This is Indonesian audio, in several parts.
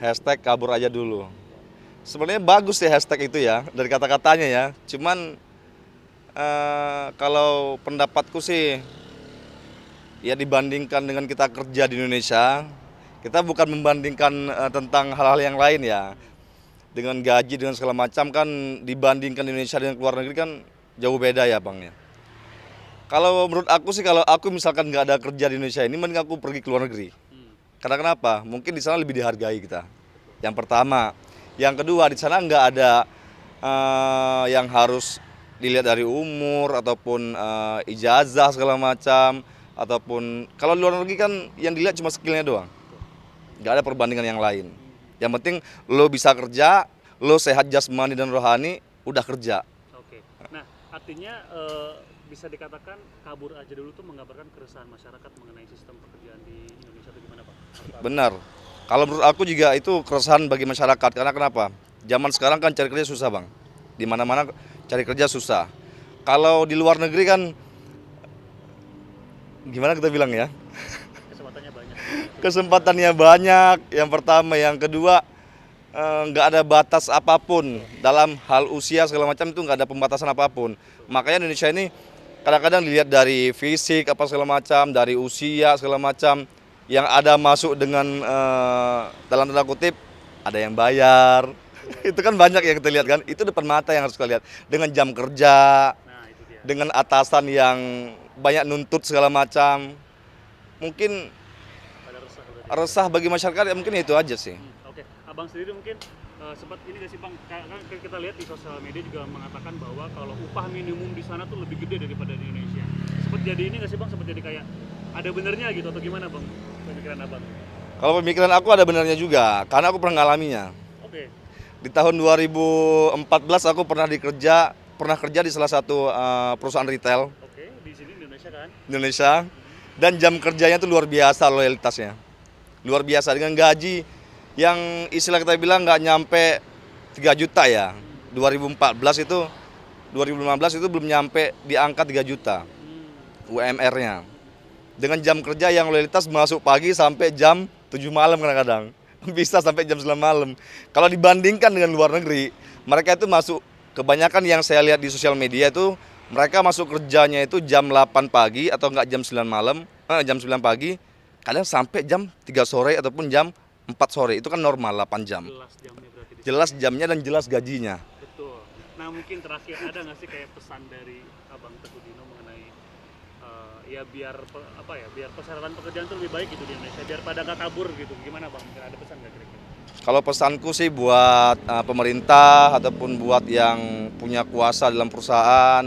hashtag kabur aja dulu. Sebenarnya bagus ya hashtag itu ya, dari kata-katanya ya. Cuman kalau pendapatku sih, ya dibandingkan dengan kita kerja di Indonesia, kita bukan membandingkan tentang hal-hal yang lain ya. Dengan gaji, dengan segala macam kan dibandingkan Indonesia dengan luar negeri kan jauh beda ya Bang ya. Kalau menurut aku sih, kalau aku misalkan nggak ada kerja di Indonesia ini, mending aku pergi ke luar negeri. Karena kenapa? Mungkin di sana lebih dihargai kita. Yang pertama, yang kedua di sana nggak ada yang harus dilihat dari umur ataupun ijazah segala macam, ataupun kalau di luar negeri kan yang dilihat cuma skillnya doang. Nggak ada perbandingan yang lain. Yang penting lo bisa kerja, lo sehat jasmani dan rohani, udah kerja. Oke. Nah, artinya bisa dikatakan kabur aja dulu tuh menggambarkan keresahan masyarakat mengenai sistem pekerjaan di Indonesia itu gimana, Pak? Benar. Kalau menurut aku juga itu keresahan bagi masyarakat. Karena kenapa? Zaman sekarang kan cari kerja susah Bang. Di mana-mana cari kerja susah. Kalau di luar negeri kan gimana kita bilang ya? Kesempatannya banyak. Kesempatannya banyak. Yang pertama, yang kedua nggak ada batas apapun dalam hal usia segala macam, itu nggak ada pembatasan apapun. Makanya Indonesia ini kadang-kadang dilihat dari fisik apa segala macam, dari usia segala macam, yang ada masuk dengan dalam tanda kutip ada yang bayar. Itu kan banyak yang kita lihat kan, itu depan mata yang harus kita lihat, dengan jam kerja, Nah, itu dia. dengan atasan yang banyak nuntut segala macam. Mungkin Pada resah berarti. resah bagi masyarakat ya, mungkin itu aja sih. Oke. Abang sendiri mungkin sempat ini gak sih Bang, kan kita lihat di sosial media juga mengatakan bahwa kalau upah minimum di sana tuh lebih gede daripada di Indonesia. Sempat jadi ini gak sih Bang, sempat jadi kayak ada benernya gitu atau gimana Bang pemikiran Abang? Kalau pemikiran aku ada benarnya juga, karena aku pernah ngalaminya. Oke. Di tahun 2014 aku pernah kerja di salah satu perusahaan retail Oke, di sini di Indonesia kan? di Indonesia, dan jam kerjanya itu luar biasa loyalitasnya. Luar biasa, dengan gaji yang istilah kita bilang nggak nyampe 3 juta ya. 2014 itu 2015 itu belum nyampe di angka 3 juta UMR-nya. Dengan jam kerja yang loyalitas masuk pagi sampai jam 7 malam kadang-kadang. Bisa sampai jam 9 malam. Kalau dibandingkan dengan luar negeri, mereka itu masuk, kebanyakan yang saya lihat di sosial media itu mereka masuk kerjanya itu jam 8 pagi atau enggak jam 9 malam, jam 9 pagi, kadang sampai jam 3 sore ataupun jam 4 sore. Itu kan normal 8 jam. Jelas jamnya berarti di Jelas jamnya dan jelas gajinya. Betul. Nah mungkin terakhir ada nggak sih kayak pesan dari Abang Teguh Dino mengenai ya biar biar persyaratan pekerjaan itu lebih baik gitu di Indonesia, biar pada nggak kabur gitu. Gimana Bang? Mungkin ada pesan nggak kira-kira? Kalau pesanku sih buat pemerintah ataupun buat yang punya kuasa dalam perusahaan,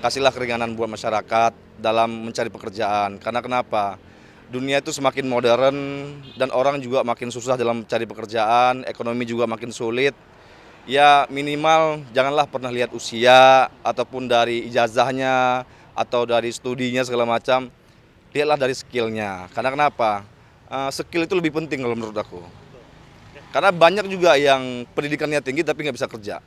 kasihlah keringanan buat masyarakat dalam mencari pekerjaan. Karena kenapa? Dunia itu semakin modern dan orang juga makin susah dalam mencari pekerjaan, ekonomi juga makin sulit. Ya minimal janganlah pernah lihat usia ataupun dari ijazahnya atau dari studinya segala macam. Lihatlah dari skillnya. Karena kenapa? Skill itu lebih penting kalau menurut aku. Karena banyak juga yang pendidikannya tinggi tapi nggak bisa kerja.